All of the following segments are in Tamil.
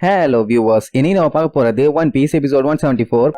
Hello viewers, இன்னைக்கு நம்ம பார்க்க போறது One Piece episode 174.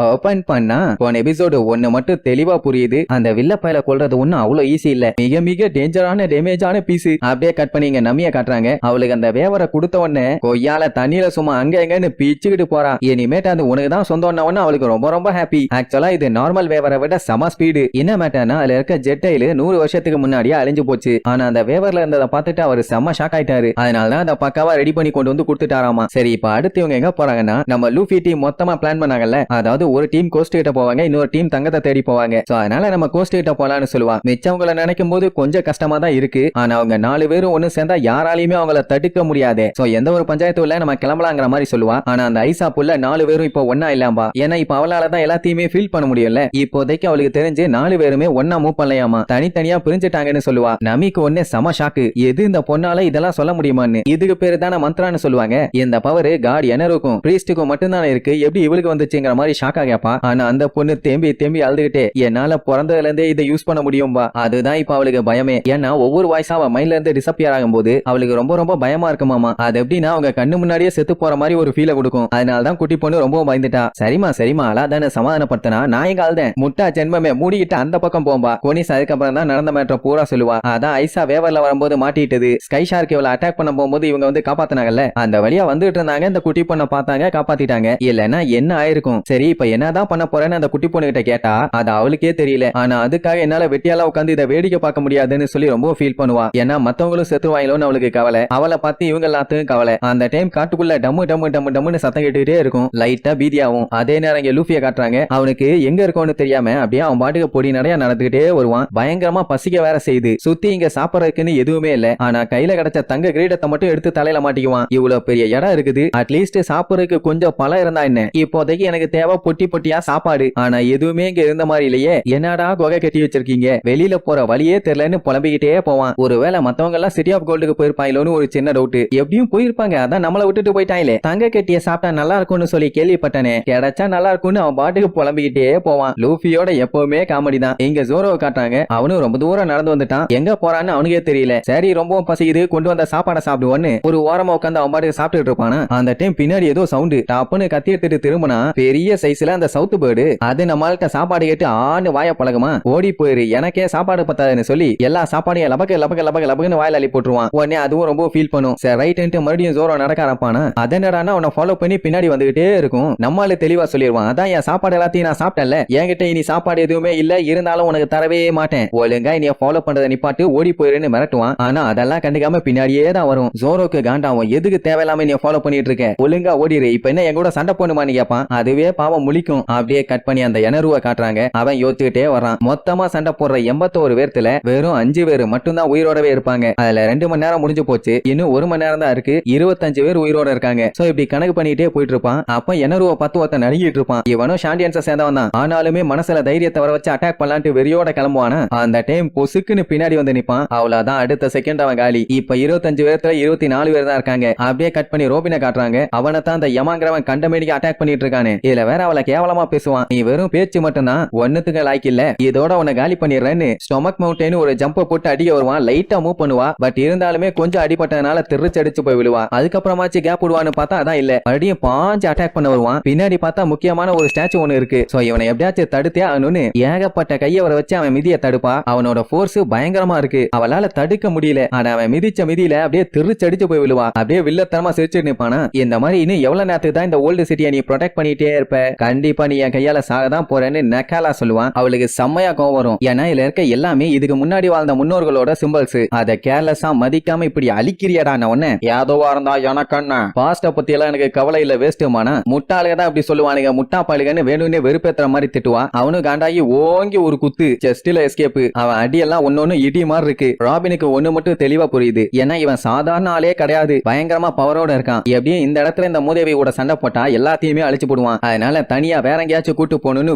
ஓபன் பண்ணா போன எபிசோடு ஒன்னு மட்டும் தெளிவா புரியுது. அந்த வில்ல பயல கொல்றது ஒன்னும் அவ்வளவு ஈஸி இல்ல. மிக மிக டேஞ்சரான டேமேஜான பீஸ். அப்படியே கட் பண்ணி இங்க நம்பிய காட்டுறாங்க. அவளுக்கு அந்த வேவரை கொடுத்த உடனே கொய்யால தண்ணியில சும்மா அங்க எங்கன்னு பீச்சுக்கிட்டு போறா. இனிமேட்டு அது உனக்கு தான் சொந்தம் அவளுக்கு ரொம்ப ரொம்ப ஹாப்பி. ஆக்சுவலா இது நார்மல் வேவரை விட சம ஸ்பீடு. என்ன மேட்டர்னா அதுல இருக்க ஜெட்டைல 100 வருஷத்துக்கு முன்னாடியே அழிஞ்சு போச்சு. ஆனா அந்த வேவர்ல இருந்ததை பார்த்துட்டு அவர் செம்ம ஷாக் ஆயிட்டாரு. அதனாலதான் அதை பக்காவா ரெடி பண்ணி கொண்டு வந்து கொடுத்துட்டாராமா. சரி, இப்ப அடுத்து இவங்க எங்க போறாங்கன்னா நம்ம லூஃபி டீம் மொத்தமா பிளான் பண்ணாங்கல்ல. அதாவது ஒரு டீம் கோஸ்ட் கிட்ட போவாங்க, இன்னொரு டீம் தங்கத்தை தேடி போவாங்க. சோ அதனால நம்ம கோஸ்ட் கிட்ட போலாம்னு சொல்லுவா. மிச்சவங்கள நினைக்கும் போது கொஞ்சம் கஷ்டமா தான் இருக்கு. ஆனா அவங்க 4 பேரும் ஒண்ணு சேர்ந்தா யாராலையுமே அவங்கள தடுக்க முடியாது. சோ எந்த ஒரு பஞ்சாயத்து இல்ல, நம்ம கிளம்பலாங்கிற மாதிரி சொல்லுவா. ஆனா அந்த ஐசா புள்ள 4 பேரும் இப்போ ஒன்னா இல்லாம்பா. ஏன்னா இப்ப அவளால தான் எல்லாத்தையுமே ஃபீல் பண்ண முடியல. இப்போதைக்கு அவளுக்கு தெரிஞ்சு 4 பேருமே ஒன்னா மூவ் பண்ணலையாமா, தனித்தனியா பிரிஞ்சுட்டாங்கன்னு சொல்லுவா. நமிக்கு ஒன்னே சம ஷாக்கு. எது இந்த பொண்ணால இதெல்லாம் சொல்ல முடியுமான்னு. இதுக்கு பேரு தானே மந்த்ரான்னு சொல்லுவாங்க. இந்த பவர் காட் எனருக்கும் பிரீஸ்டுக்கும் மட்டும்தான் இருக்கு, எப்படி இவளுக்கு வந்துச்சுங்கிற மாதிரி ஷாக்கா கேப்பா. ஆனா அந்த பொண்ணு தேம்பி அழுதுகிட்டே என்னால பிறந்ததுல இருந்தே இதை யூஸ் பண்ண முடியும்பா. அதுதான் இப்ப அவளுக்கு பயமே. ஏன்னா ஒவ்வொரு வாய்ஸா அவ மைண்ட்ல இருந்து டிசப்பியர் ஆகும் போது அவளுக்கு ரொம்ப ரொம்ப பயமா இருக்குமாமா. அது எப்படின்னா அவங்க கண்ணு முன்னாடியே செத்து போற மாதிரி ஒரு ஃபீலை கொடுக்கும். அதனாலதான் குட்டி பொண்ணு ரொம்ப பயந்துட்டா. சரிமா அலாதான சமாதானப்படுத்தினா நான் எங்க அழுதேன், முட்டா ஜென்மமே மூடிக்கிட்டு அந்த பக்கம் போம்பா. கோனிஸ் அதுக்கப்புறம் தான் நடந்த மேட்டர் பூரா சொல்லுவா. அதான் ஐசா வேவர்ல வரும்போது மாட்டிட்டது. ஸ்கை ஷார்க் இவளை அட்டாக் பண்ண போகும்போது இவங்க வந்து காப்பாத்தினாங்கல்ல, அந்த வழியா வந்துட்டு இருந்தாங்க. இந்த குட்டி பொண்ணை பார்த்தாங்க, காப்பாத்திட்டாங்க. இல்லன்னா என்ன ஆயிருக்கும். சரி, இப்ப என்னதான் பண்ண போறேன்னு அந்த குட்டி பொண்ணு கிட்ட கேட்டா அது அவளுக்கே தெரியல. ஆனா அதுக்காக என்னால வெட்டியால உட்காந்து இதை வேடிக்கை பார்க்க முடியாதுன்னு சொல்லி ரொம்ப ஃபீல் பண்ணுவா. ஏன்னா மத்தவங்களும் செத்துவாங்களோன்னு அவளுக்கு கவலை. அவளை பார்த்து இவங்க எல்லாத்துக்கும் கவலை. அந்த டைம் காட்டுக்குள்ள டம்முன்னு சத்தம் கேட்டுட்டே இருக்கும். லைட்டா பீதியாவும். அதே நேரம் இங்க லூஃபியை காட்டுறாங்க. அவனுக்கு எங்க இருக்கோன்னு தெரியாம அப்படியே அவன் பாட்டுக்கு பொடி நடையா நடந்துகிட்டே வருவான். பயங்கரமா பசிக்க வேற செய்யுது. சுத்தி இங்க சாப்பிடறதுக்குன்னு எதுவுமே இல்ல. ஆனா கையில கிடைச்ச தங்க கிரீடத்தை மட்டும் எடுத்து தலையில மாட்டிக்குவான். இவ்வளவு பெரிய இடம் இருக்குது, அட்லீஸ்ட் சாப்பிடறதுக்கு கொஞ்சம் பழம் இருந்தா என்ன. இப்போதைக்கு எனக்கு தேவை பொட்டியா சாப்பாடு. ஆனா எதுவுமே இங்க இருந்த மாதிரி இல்லையே. என்னடா குகை கட்டி வச்சிருக்கீங்க, வெளியில போற வழியே தெரியலன்னு புலம்பிக்கிட்டே போவான். ஒருவேளை மத்தவங்க எல்லாம் சிட்டி ஆஃப் கோல்டுக்கு போயிருப்பாங்களோன்னு ஒரு சின்ன டவுட். எப்படியும் போயிருப்பாங்க, அதான் நம்மள விட்டுட்டு போயிட்டாங்களே. தங்க கட்டிய சாப்பிட்டா நல்லா இருக்கும்னு சொல்லி கேள்விப்பட்டானே, கிடைச்சா நல்லா இருக்கும்னு அவன் பாட்டுக்கு புலம்பிக்கிட்டே போவான். லூஃபியோட எப்பவுமே காமெடி தான். இங்க ஜோரோவை காட்டுறாங்க. அவனும் ரொம்ப தூரம் நடந்து வந்துட்டான். எங்க போறான்னு அவனுக்கே தெரியல. சரி, ரொம்பவும் பசிக்குது, கொண்டு வந்த சாப்பாடை சாப்பிடுவோன்னு ஒரு ஓரமா உட்காந்து அவன் பாட்டுக்கு சாப்பிட்டுட்டு இருப்பானா. அந்த டைம் பின்னாடி ஏதோ சவுண்ட் டாப்புன்னு கத்தி எடுத்துட்டு திரும்பினா பெரிய சைஸ்ல அந்த சவுத் பேர்டு. அது நம்மள்ட்ட சாப்பாடு கேட்டு ஆன்னு வாய பழகுமா. ஓடி போயிரு, எனக்கே சாப்பாடு பத்தாதுன்னு சொல்லி எல்லா சாப்பாடையும் லபக்கு வாயில அள்ளி போட்டுருவான். உடனே அதுவும் ரொம்ப ஃபீல் பண்ணும். சரி ரைட்டு மறுபடியும் ஜோரோ நடக்க ஆரம்பிப்பானா. அதனடானா அவனை ஃபாலோ பண்ணி பின்னாடி வந்துகிட்டே இருக்கும். நம்மால தெளிவா சொல்லிடுவான், அதான் என் சாப்பாடு எல்லாத்தையும் நான் சாப்பிட்டல, என்கிட்ட இனி சாப்பாடு எதுவுமே இல்ல, இருந்தாலும் உனக்கு தரவே மாட்டேன், ஒழுங்கா இனி ஃபாலோ பண்றதை நிப்பாட்டு, ஓடி போயிருன்னு மிரட்டுவான். ஆனா அதெல்லாம் கண்டுக்காம பின்னாடியே தான் வரும். ஜோரோக்கு காண்டாவும், எதுக்கு தேவையில்லாம நீ ஃபாலோ பண்ணிட்டு இருக்க, ஒழுங்கா ஓடிரு, இப்ப என்ன என் கூட சண்டை போடுமான்னு கேட்பான். அதுவே பாவம் முழிக்கும். அப்படியே கட் பண்ணி அந்த எனருவை காட்டுறாங்க. அவன் யோசிச்சுக்கிட்டே வரான். மொத்தமா சண்டை போடுற 81 பேர்த்துல வெறும் 5 பேர் மட்டும் தான் உயிரோடவே இருப்பாங்க. அதுல 2 மணி நேரம் முடிஞ்சு போச்சு, இன்னும் 1 மணி நேரம் தான் இருக்கு. 25 பேர் உயிரோட இருக்காங்க. சோ இப்படி கணக்கு பண்ணிட்டே போயிட்டு இருப்பான். அப்ப எனருவை பார்த்து ஒருத்தன் நடுங்கிட்டு இருப்பான். இவனும் ஷாண்டியன்ஸை சேர்ந்தவன் தான். ஆனாலுமே மனசுல தைரியத்தை வர வச்சு அட்டாக் பண்ணலான்ட்டு வெறியோட கிளம்புவானா. அந்த டைம் பொசுக்குன்னு பின்னாடி வந்து நிப்பான். அவ்வளவுதான், அடுத்த செகண்ட் அவன் காலி. இப்ப 25 பேர்த்துல 24 பேர் தான் இருக்காங்க. அப்படியே கட் பண்ணி ரோபினை காட்டுறாங்க. அவனை தான் அந்த யமாங்கிறவன் கண்டமேடிக்கு அட்டாக் பண்ணிட்டு இருக்கானே. இதுல வேற அவளை கேவலமா பேசுவான். நீ வெறும் பேச்சு மட்டும்தான், ஒன்னுத்துக்கு லாய்க்கு இல்ல, இதோட உன்னை காலி பண்ணிடுறேன்னு ஸ்டொமக் மவுண்டன் ஒரு ஜம்ப போட்டு அடிக்க வருவான். லைட்டா மூவ் பண்ணுவா. பட் இருந்தாலுமே கொஞ்சம் அடிபட்டதுனால திருச்சடிச்சு போய் விழுவா. அதுக்கப்புறமாச்சு கேப் விடுவான்னு பார்த்தா அதான் இல்ல, மறுபடியும் பாஞ்சு அட்டாக் பண்ண வருவான். பின்னாடி பார்த்தா முக்கியமான ஒரு ஸ்டாச்சு ஒன்னு இருக்கு. சோ இவனை எப்படியாச்சும் தடுத்தே ஆகணும்னு ஏகப்பட்ட கையை வர வச்சு அவன் மிதிய தடுப்பா. அவனோட போர்ஸ் பயங்கரமா இருக்கு, அவளால தடுக்க முடியல. ஆனா அவன் மிதிச்ச மிதியில அப்படியே திருச்சடிச்சு போய் விழுவா. அப்படியே வில்லத்தனமா சிரிச்சுட்டு நிப்பானா. இந்த மாதிரி இன்னும் எவ்வளவு நேரத்துக்கு தான் இந்த ஓல்டு சிட்டியை நீ ப்ரொடெக்ட் பண்ணிட்டே இருப்ப, கண்டிப்பா நீ என் கையால சாகதான் போறேன்னு நக்காலா சொல்லுவான். அவளுக்கு செம்மையா கோவம் வரும். ஏன்னா இதுல இருக்க எல்லாமே இதுக்கு முன்னாடி வாழ்ந்த முன்னோர்களோட சிம்பிள்ஸ். அதை கேர்லெஸ்ஸா மதிக்காம இப்படி அழிக்கிறியடா. உடனே யாதோவா இருந்தா எனக்கண்ணா, பாஸ்ட பத்தி எல்லாம் எனக்கு கவலை இல்ல, வேஸ்ட்டுமானா. முட்டாளுக தான் இப்படி சொல்லுவானுங்க, முட்டா பாளுகன்னு வேணும்னே வெறுப்பேத்துற மாதிரி திட்டுவான். அவனு காண்டாகி ஓங்கி ஒரு குத்து, செஸ்டில எஸ்கேப். அவன் அடியெல்லாம் ஒன்னொன்னு இடி மாதிரி இருக்கு. ராபினுக்கு ஒண்ணு மட்டும் தெளிவா புரியுது, ஏன்னா இவன் சாதாரண ஆளே கிடையாது, பயங்கரமா பவரோட இருக்கான். எப்படியும் இந்த இடத்துல இந்த மூதேவியோட சண்டை போட்டா எல்லாத்தையுமே அழிச்சு போடுவான். அதனால தனியா வேற எங்கேயாச்சும் கூட்டு போகணும்னு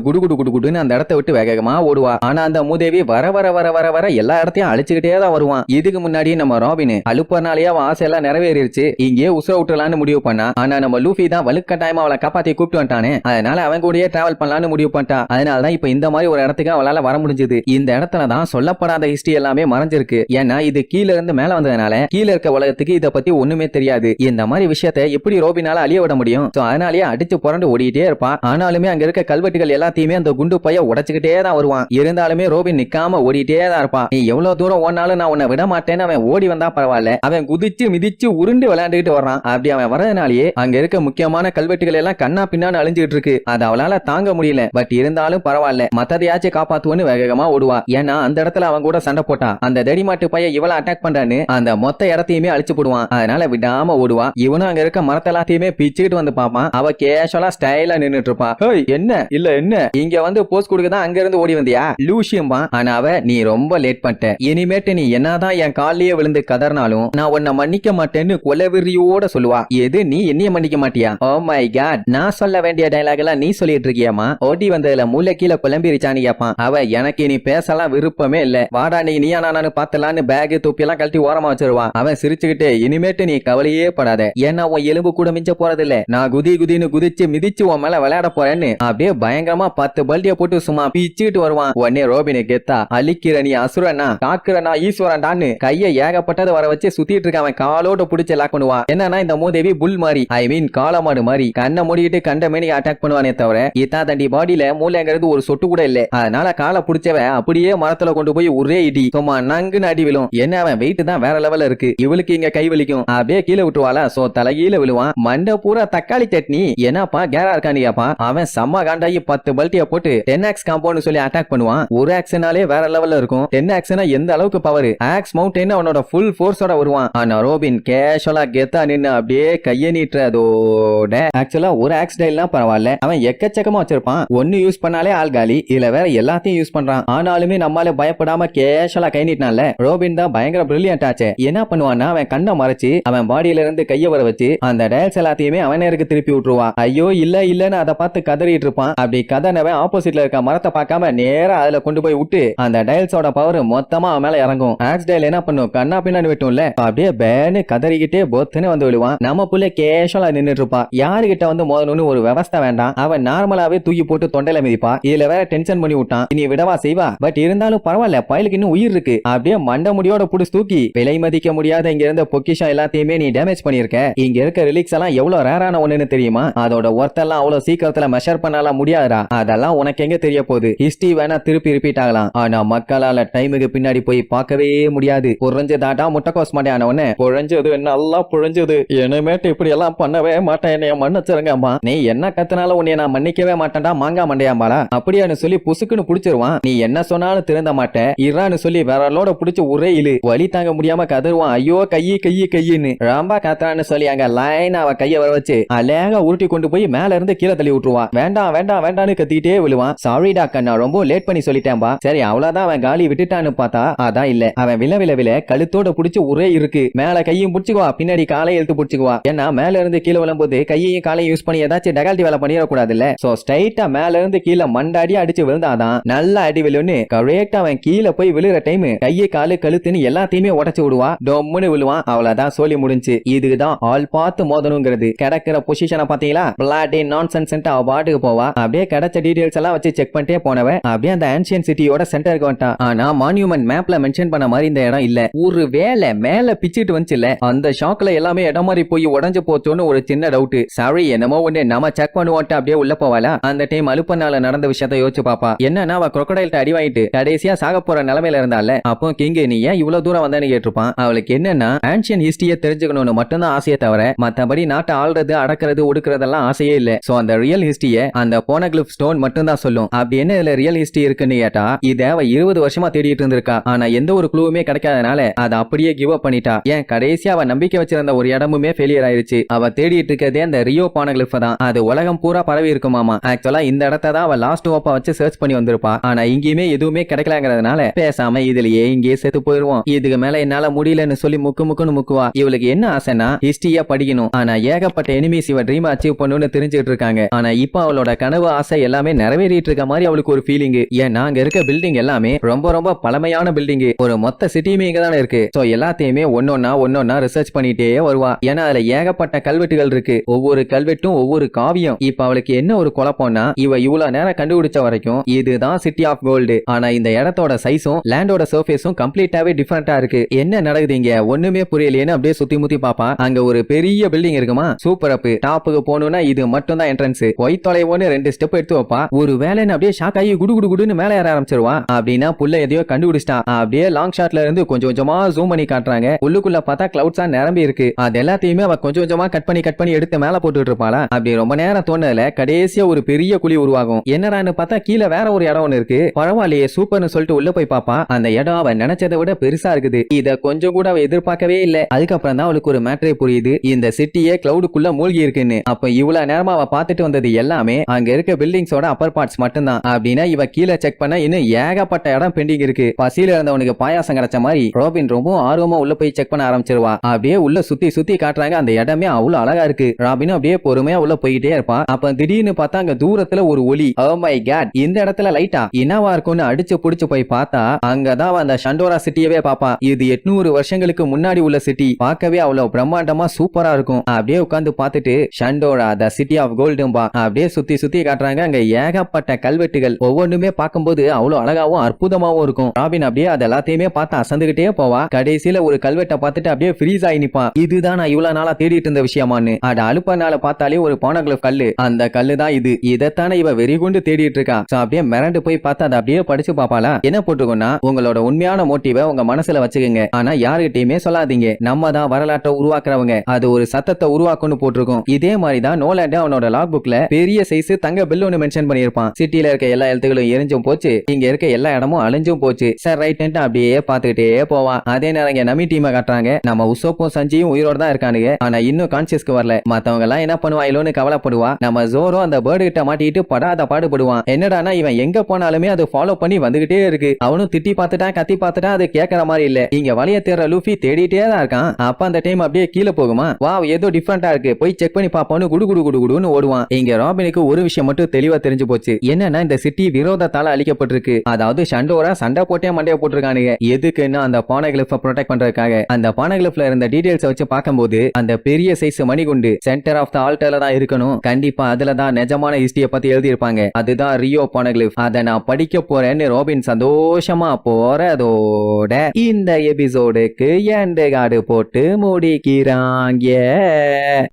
குடுன்னு அந்த இடத்த விட்டு வேகமா ஓடுவா. ஆனா அந்த மூதேவி வர வர வர வர வர எல்லா இடத்தையும் அழிச்சுக்கிட்டே தான் வருவான். இதுக்கு முன்னாடி நம்ம ராபின் அலுப்பனாலேயே அவன் ஆசையெல்லாம் நிறைவேறிடுச்சு, இங்கே உசுர விட்டுலான்னு முடிவு பண்ணா. ஆனா நம்ம லூஃபி தான் வலுக்கட்டாயமா அவளை காப்பாத்தி கூப்பிட்டு வந்துட்டானே, அதனால அவன் கூடயே டிராவல் பண்ணலான்னு முடிவு பண்ணிட்டா. அதனாலதான் இப்ப இந்த மாதிரி ஒரு இடத்துக்கு அவளால வர முடிஞ்சது. இந்த இடத்துல தான் சொல்லப்படாத ஹிஸ்டரி எல்லாமே மறைஞ்சிருக்கு. ஏன்னா இது கீழ இருந்து மேல வந்ததுனால கீழ இருக்க உலகத்துக்கு இத பத்தி ஒண்ணுமே தெரியாது. இந்த மாதிரி விஷயத்தை எப்படி ரோபினால அழிய விட முடியும்? அதனாலேயே அடிச்சு புரண்டு ஓடிட்டே இருப்பான். ஆனாலுமே அங்க இருக்க கல்வெட்டுகள் எல்லாத்தையுமே அந்த குண்டு பைய உடைச்சுக்கிட்டே தான் வருவான். இருந்தாலுமே ரோபின் நிக்காம ஓடிட்டே தான் இருப்பான். நீ எவ்வளவு தூரம் ஓடினாலும் நான் உன்னை விட மாட்டேன்னு அவன் ஓடி வந்தா பரவாயில்ல, அவன் குதிச்சு மிதிச்சு உருண்டு விளையாண்டுகிட்டு வர்றான். அப்படி அவன் வரதுனாலேயே அங்க இருக்க முக்கியமான கல்வெட்டுகள் எல்லாம் கண்ணா பின்னான்னு அழிஞ்சுட்டு இருக்கு. அது அவளால தாங்க முடியல. பட் இருந்தாலும் பரவாயில்ல, மத்ததையாச்சும் காப்பாத்துவன்னு வேகமா ஓடுவா. ஏன்னா அந்த இடத்துல அவன் கூட சண்டை போட்டான். அந்த தடிமாட்டு பைய இவளை அட்டாக் பண்றான்னு அந்த மொத்த இடத்தையுமே அழிச்சு போடுவான். அதனால விடாம ஓடுவா. இவனும் அங்க இருக்க மரத்தை எல்லாத்தையுமே பிச்சுக்கிட்டு வந்து பாப்பான். அவ கேஷுவலா ஸ்டைலா நின்னுட்டு இருப்பா. என்ன இல்ல என்ன இங்க வந்து போஸ்ட் கொடுக்கதான் அங்க இருந்து ஓடி வந்தியா லூசியம்பா. ஆனா அவ நீ ரொம்ப லேட் பண்ணிட்ட, இனிமேட்டு நீ என்னதான் என் காலிலேயே விழுந்து கதறினாலும் நான் உன்னை மன்னிக்க மாட்டேன்னு கொலவெறியோட சொல்லுவா. எது நீ என்னைய மன்னிக்க மாட்டியா? ஓ மை காட், நான் சொல்ல வேண்டிய டயலாக் எல்லாம் நீ சொல்லிட்டு இருக்கியாமா? ஓடி வந்ததுல மூளை கீழே குழம்பிருச்சான்னு கேப்பான். அவ எனக்கு நீ பேசலாம் விருப்பமே இல்ல, வாடா நீ நானு பாத்தலான்னு பேக் தொப்பி எல்லாம் கழட்டி ஓரமா வச்சிருவான். அவன் சிரிச்சுக்கிட்டே இனிமேட்டு நீ கவலையே படாத, ஏன்னா உன் எலும்பு கூட மிஞ்ச போறது இல்ல, நான் குதின்னு குதிச்சு மிதிச்சு உன் மேல விளையாட போறேன்னு அப்படியே பயங்கரமா 10 பல்டிய போட்டு சும்மா பீச்சுக்கிட்டு வருவான். உடனே ரோபினை கெத்தா அழிக்கிற நீ அசுரனா காக்குறனா ஈஸ்வரன்டான்னு கைய ஏகப்பட்டதை வர வச்சு சுத்திட்டு இருக்க அவன் காலோட புடிச்சு லாக் பண்ணுவான். என்னன்னா இந்த மூதேவி புல் மாதிரி, ஐ மீன் காலமாடு மாதிரி கண்ணை மூடிட்டு கண்ட மேனி அட்டாக் பண்ணுவானே தவிர இத்தா தண்டி பாடியில மூளைங்கிறது ஒரு சொட்டு கூட இல்ல. அதனால காலை புடிச்சவன் அப்படியே மரத்துல கொண்டு போய் ஒரே இடி சும்மா நங்குன்னு அடி விழும். என்ன அவன் வெயிட் தான் வேற லெவல்ல இருக்கு, இவளுக்கு இங்க கை வலிக்கும். அப்படியே கீழே விட்டுருவாளா, சோ தலைகீழ விழுவான். மண்டை பூரா தக்காளி சட்னி. என்னப்பா கேரா இருக்கான்னு கேப்பான். அவன் செம்ம காண்டாயி 10 பல்ட்டிய போட்டு 10x காம்பவுண்ட் சொல்லி அட்டாக் பண்ணுவான். ஒரு ஆக்ஷனாலே வேற லெவல்ல இருக்கும். 10 ஆக்ஷனா எந்த அளவுக்கு பவர், ஆக்ஸ் மவுண்டன் அவனோட ஃபுல் ஃபோர்ஸோட வருவான். ஆனா ரோபின் கேஷுவலா கெத்தா நின்னு அப்படியே கைய நீட்டுறதோட ஆக்சுவலா ஒரு ஆக்ஸ் டைல்லாம் பரவாயில்ல, அவன் எக்கச்சக்கமா வச்சிருப்பான். ஒன்னு யூஸ் பண்ணாலே ஆள் காலி, இதுல வேற எல்லாத்தையும் யூஸ் பண்றான். ஆனாலுமே நம்மால பயப்படாம கேஷுவலா கை நீட்டினால ரோபின் தான் பயங்கர பிரில்லியன்ட் ஆச்சு. என்ன பண்ணுவான்னா அவன் கண்ணை மறைச்சு அவன் பாடியில இருந்து கைய வர வச்சு அந்த டயல்ஸ் எல்லாத்தையுமே அவன் நேருக்கு திருப்பி விட்டுருவான். ஐயோ இல்லன்னு அதை பார்த்து கதறிட்டு இருப்பான். அப்படி கதனவன் ஆப்போசிட்ல இருக்க மரத்தை பார்க்காம நேரா அதுல கொண்டு போய் விட்டு அந்த டயல்ஸோட பவர் மொத்தமா அவன் மேல இறங்கும். ஆக்ஸ் டயல் என்ன பண்ணும், கண்ணா பின்னாடி விட்டும்ல, அப்படியே பேனு கதறிக்கிட்டே பொத்துன்னு வந்து விழுவான். நம்ம புள்ள கேஷுவலா நின்னுட்டு இருப்பா. யாருகிட்ட வந்து மோதணும்னு ஒரு விவஸ்தை வேண்டாம், அவன் நார்மலாவே தூக்கி போட்டு தொண்டையில மிதிப்பா. இதுல வேற டென்ஷன் பண்ணி விட்டான், இனி விடவா செய்வா. பட் இருந்தாலும் பரவாயில்ல, பயலுக்கு இன்னும் உயிர் இருக்கு. அப்படியே மண்ட முடியோட புடிச்சு தூக்கி விலை மதிக்க முடியாத இங்க இருந்த பொக்கிஷம் எல்லாத்தையுமே நீ டேமேஜ் பண்ணிருக்க. இங்க இருக்க ரிலீக்ஸ் எல்லாம் எவ்வளவு ரேரான ஒண்ணுன்னு தெரியுமா? அதோட ஒர்த் எல்லாம் அவ்வளவு சீக்கிரத்துல மெஷர் பண்ணலாம் முடியாதுடா. அதெல்லாம் உனக்கு எங்க தெரிய போகுது. ஹிஸ்டரி வேணா திருப்பி ரிப்பீட் ஆகலாம், ஆனா மக்களால டைமுக்கு பின்னாடி போய் பார்க்கவே முடியாது. புரிஞ்சதாட்டா முட்டைக்கோஸ் மாட்டேன் உடனே புழஞ்சது நல்லா புழஞ்சது, இனிமேட்டு இப்படி எல்லாம் பண்ணவே மாட்டேன், என்னைய மன்னிச்சிருங்க அம்மா. நீ என்ன கத்துனாலும் உன்னைய நான் மன்னிக்கவே மாட்டேன்டா மாங்கா மண்டையாம்பாளா அப்படியான்னு சொல்லி புசுக்குன்னு புடிச்சிருவான். நீ என்ன சொன்னாலும் திருந்த மாட்டேன் இறான்னு சொல்லி விரலோட புடிச்சு ஒரே இழு. வலி தாங்க முடியாம கதருவான். ஐயோ கையின்னு ராம்பா காத்தான்னு சொல்லி அங்க லைன் அவ கைய வர வச்சு அழகா உருட்டி கொண்டு போய் மேல இருந்து கீழே தள்ளி விட்டுருவான். வேண்டாம்னு கத்திட்டே விழுவான். சாரிடா கண்ணா, ரொம்ப லேட் பண்ணி சொல்லிட்டேன்பா. சரி அவ்வளவுதான் அவன் காலி விட்டுட்டான்னு பார்த்தா அதான் இல்ல, அவன் வில கழுத்தோட புடிச்சு ஒரே இருக்கு. மேல கையும் புடிச்சுக்குவா, பின்னாடி காலையை இழுத்து புடிச்சுக்குவா. ஏன்னா மேல இருந்து கீழே விழும்போது கையையும் காலையும் யூஸ் பண்ணி ஏதாச்சும் டகால்ட்டி வேலை பண்ணிடக்கூடாது இல்ல. சோ ஸ்ட்ரைட்டா மேல இருந்து கீழே மண்டாடி அடிச்சு விழுந்தாதான் நல்லா அடி விழுன்னு. கரெக்டா அவன் கீழே போய் விழுற டைம் கையை காலு கழுத்துன்னு எல்லாத்தையுமே உடச்சு விடுவா. டொம்முன்னு விழுவான். அவ்வளவுதான் சொல்லி முடிஞ்சு. இதுதான் ஆள் பார்த்து மோதணுங்கிறது. கிடக்கிற பொசிஷனை பாத்தீங்களா, பிளாடி நான்சென்ஸ் அவ பாட்டுக்கு போவா. அப்படியே கிடைச்ச டீடைல்ஸ் எல்லாம் வச்சு செக் பண்ணிட்டே போனவ அப்படியே அந்த ஆன்சியன் சிட்டியோட சென்டருக்கு வந்துட்டான். ஆனா மான்யூமெண்ட் மேப்ல மென்ஷன் பண்ண மாதிரி இந்த இடம் இல்ல. ஒரு வேலை மேல பிச்சிட்டு வந்துச்சுல, அந்த ஷாக்ல எல்லாமே இடம் மாதிரி போய் உடஞ்சு போச்சோன்னு ஒரு சின்ன டவுட். சாரி என்னமோ ஒண்ணு நம்ம செக் பண்ணுவோம். அப்படியே உள்ள போவாளா. அந்த டைம் அலுப்பனால நடந்த விஷயத்தை யோசிச்சு பாப்பா. என்னன்னா அவ crocodile அடி வாங்கிட்டு கடைசியா சாக போற நிலைமையில இருந்தால. அப்போ கிங் நீ ஏன் இவ்வளவு தூரம் வந்தான்னு கேட்டிருப்பான். அவளுக்கு என்னன்னா ஆன்சியன் ஹிஸ்டரியை தெரிஞ்சுக்கணும்னு மட்டும்தான் ஆசையே தவிர மத்தபடி நாட்டை ஆள்றது அடக்கிறது ஒடுக்கிறதெல்லாம் ஆசையே இல்ல. சோ அந்த ரியல் ஹிஸ்டரியை அந்த போனகிளிஃப் ஸ்டோன் மட்டும் தான் சொல்லும். அப்படி என்ன இதுல ரியல் ஹிஸ்டரி இருக்குன்னு கேட்டா இத அவ 20 வருஷமா தேடிட்டு இருந்திருக்கா. ஆனா எந்த ஒரு க்ளூவுமே கிடைக்காதனால அதை அப்படியே கிவ் அப் பண்ணிட்டா. ஏன் கடைசியா அவ நம்பிக்கை வச்சிருந்த ஒரு இடமுமே ஃபெயிலியர் ஆயிருச்சு. அவ தேடிட்டு இருக்கதே அந்த ரியோ போனகிளிஃப் தான். அது உலகம் பூரா பரவி இருக்குமாமா. ஆக்சுவலா இந்த இடத்தை தான் அவ லாஸ்ட் ஓப்பா வச்சு சர்ச் பண்ணி வந்திருப்பா. ஆனா இங்கேயுமே எதுவுமே கிடைக்கலங்கிறதுனால பேசாம இதுலயே இங்கே செத்து போயிருவோம், இதுக்கு மேல என்னால முடியலன்னு சொல்லி முக்குன்னு முக்குவா. இவளுக்கு என்ன ஆசைன்னா ஹிஸ்டரியா படிக்கணும். ஆனா ஏகப்பட்ட எனிமீஸ் இவ ட்ரீம் அச்சீவ் பண்ணணும்னு தெரிஞ்சுட்டு இருக்காங்க. ஆனா இப்ப அவளோட கனவு ஆசை எல்லாமே நிறைவேறிட்டு இருக்க மாதிரி அவளுக்கு ஒரு ஃபீலிங். ஏன்னா அங்க இருக்க பில்டிங் எல்லாமே ரொம்ப ரொம்ப பழமையான பில்டிங். ஒரு மொத்த சிட்டியுமே இங்க தானே இருக்கு. சோ எல்லாத்தையுமே ஒன்னொன்னா ரிசர்ச் பண்ணிட்டே வருவா. ஏன்னா அதுல ஏகப்பட்ட கல்வெட்டுகள் இருக்கு. ஒவ்வொரு கல்வெட்டும் ஒவ்வொரு காவியம். இப்ப அவளுக்கு என்ன ஒரு குழப்பம்னா, இவ இவ்வளவு நேரம் கண்டுபிடிச்ச வரைக்கும் இதுதான் சிட்டி ஆஃப் கோல்டு. ஆனா இந்த இடத்தோட சைஸும் லேண்டோட சர்ஃபேஸும் கம்ப்ளீட்டாவே டிஃபரெண்டா இருக்கு. என்ன நடக்குது இங்க ஒண்ணுமே புரியலையேன்னு அப்படியே சுத்தி முத்தி பாப்பா. அங்க ஒரு பெரிய பில்டிங் இருக்குமா, சூப்பர் அப். டாப்புக்கு போகணும்னா இது மட்டும் தான் என்ட்ரன்ஸ். தொலைவோன்னு 2 ஸ்டெப் எடுத்து வைப்பா. ஒரு வேலைன்னு அப்படியே ஷாக் ஆகி குடு குடு குடுன்னு மேலே ஏற ஆரம்பிச்சிருவா. அப்படின்னா புள்ள எதையோ கண்டுபிடிச்சிட்டா. அப்படியே லாங் ஷாட்ல இருந்து கொஞ்சம் கொஞ்சமா ஜூம் பண்ணி காட்டுறாங்க. உள்ளுக்குள்ள பார்த்தா கிளவுட்ஸா நிரம்பி இருக்கு. அது எல்லாத்தையுமே அவ கொஞ்சம் கொஞ்சமா கட் பண்ணி எடுத்து மேல போட்டுட்டு இருப்பாளா. அப்படி ரொம்ப நேரம் தோணல கடைசியா ஒரு பெரிய குழி உருவாகும். என்னடான்னு பார்த்தா கீழே வேற ஒரு இடம் ஒண்ணு இருக்கு. பரவாயில்லையே சூப்பர்னு சொல்லிட்டு உள்ள போய் பாப்பா. அந்த இடம் அவ நினைச்சதை விட பெருசா இருக்குது. இத கொஞ்சம் கூட அவ எதிர்பார்க்கவே இல்ல. அதுக்கப்புறம் தான் அவளுக்கு ஒரு மேட்டரே புரியுது. இந்த சிட்டியே கிளவுடுக்குள்ள மூழ்கி இருக்குன்னு. அப்ப இவ்வளவு நேரமா அவ பார்த்துட்டு வந்தது எல்லாமே அங்க இருக்க பில்டிங்ஸோட அப்பர் பார்ட்ஸ் மட்டும்தான். அப்படின்னா இவ கீழே செக் பண்ண இன்னும் ஏகப்பட்ட இடம் பெண்டிங் இருக்கு. பசியில இருந்தவனுக்கு பாயாசம் கிடைச்ச மாதிரி ராபின் ரொம்ப ஆர்வமா உள்ள போய் செக் பண்ண ஆரம்பிச்சிருவா. அப்படியே உள்ள சுத்தி சுத்தி காட்டுறாங்க. அந்த இடமே அவ்வளவு அழகா இருக்கு. ராபினும் அப்படியே பொறுமையா உள்ள போயிட்டே இருப்பா. அப்ப திடீர்னு பார்த்தா அங்க தூரத்துல ஒரு ஒளி. ஓ மை காட், இந்த இடத்துல லைட்டா என்னவா இருக்கும்னு அடிச்சு புடிச்சு போய் பார்த்தா அங்கதான் அந்த ஷண்டோரா சிட்டியவே பாப்பா. இது 800 வருஷங்களுக்கு முன்னாடி உள்ள சிட்டி. பார்க்கவே அவ்வளவு பிரம்மாண்டமா சூப்பரா இருக்கும். அப்படியே உட்கார்ந்து பார்த்துட்டு ஷண்டோரா த சிட்டி ஆஃப் கோல்டும்பா. அப்படியே சுத்தி சுத்தி காட்டுறாங்க. அங்க ஏகப்பட்ட கல்வெட்டுகள் ஒவ்வொன்றுமே பார்க்கும்போது அவ்வளவு அழகாவும் அற்புதமாவும் இருக்கும். ராபின் அப்படியே அது எல்லாத்தையுமே பார்த்து அசந்துகிட்டே போவா. கடைசியில ஒரு கல்வெட்டை பார்த்துட்டு அப்படியே ஃப்ரீஸ் ஆகி நிப்பா. இதுதான் நான் இவ்வளவு நாளா தேடிட்டு இருந்த விஷயமான்னு. அட அலுப்பனால பார்த்தாலே ஒரு பானோகிராஃப் கல்லு. அந்த கல்லு தான் இது. இதைத்தானே இவ வெறி கொண்டு தேடிட்டு இருக்கா. அப்படியே மிரண்டு போய் பார்த்து அதை அப்படியே படிச்சு பாப்பாளா. என்ன போட்டுக்கோன்னா, உங்களோட உண்மையான மோட்டிவை உங்க மனசுல வச்சுக்கோங்க. ஆனா யாருகிட்டயுமே சொல்லாதீங்க. நம்ம தான் வரலாற்றை உருவாக்குறவங்க. அது ஒரு சத்தத்தை உருவாக்குன்னு போட்டிருக்கோம். இதே மாதிரிதான் நோலாண்ட் அவனோட லாக் புக்ல பெரிய சைஸ் தங்க பில் ஒன்னு மென்ஷன் பண்ணிருப்பான். சிட்டில இருக்க எல்லா எழுத்துக்களும் எரிஞ்சும் போச்சு. இங்க இருக்க எல்லா இடமும் அழிஞ்சும் போச்சு. சார் ரைட் அப்படியே பாத்துக்கிட்டே போவான். அதே நேரம் நமி டீமை காட்டுறாங்க. நம்ம உசோப்பும் சஞ்சியும் உயிரோட தான் இருக்கானுங்க. ஆனா இன்னும் கான்சியஸ்க்கு வரல. மத்தவங்க எல்லாம் என்ன பண்ணுவாங்களோன்னு கவலைப்படுவா. நம்ம ஜோரோ அந்த பேர்டு கிட்ட மாட்டிட்டு படாத பாடுபடுவான். என்னடானா இவன் எங்க போனாலுமே அது ஃபாலோ பண்ணி வந்துகிட்டே இருக்கு. அவனும் திட்டி பார்த்துட்டான், கத்தி பார்த்துட்டான். அது கேட்கற மாதிரி இல்ல. இங்க வழிய தேடுற லூஃபி தேடிட்டே தான் இருக்கான். அப்ப அந்த டைம் அப்படியே கீழே போகுமா. வாவ், ஏதோ டிஃபரெண்டா இருக்கு, போய் செக் பண்ணி பாப்போம்னு குடு குடு குடு குடுன்னு ஓடுவான். இங்க ராபினுக்கு ஒரு விஷயம் மட்டும் தெளிவா தெரிஞ்சு போச்சு. என்னன்னா இந்த சிட்டி விரோதத்தால அழிக்கப்பட்டிருக்கு. அதாவது ஷண்டோரா சண்டை போட்டே மண்டைய போட்டிருக்கானுங்க. எதுக்குன்னா அந்த பானகிளிஃபை ப்ரொடெக்ட் பண்றதுக்காக. அந்த பானகிளிஃப்ல இருந்த டீடைல்ஸ் வச்சு பார்க்கும்போது அந்த பெரிய size Manikundu centre of the ஆல்டர்ல தான் இருக்கணும். கண்டிப்பா அதுல தான் நிஜமான ஹிஸ்டரிய பத்தி எழுதி இருப்பாங்க. அதுதான் ரியோ பானகிளிஃப். அதை நான் படிக்க போறேன்னு ராபின் சந்தோஷமா போறதோட இந்த எபிசோடுக்கு எண்ட் கார்டு போட்டு முடிக்கிறாங்க.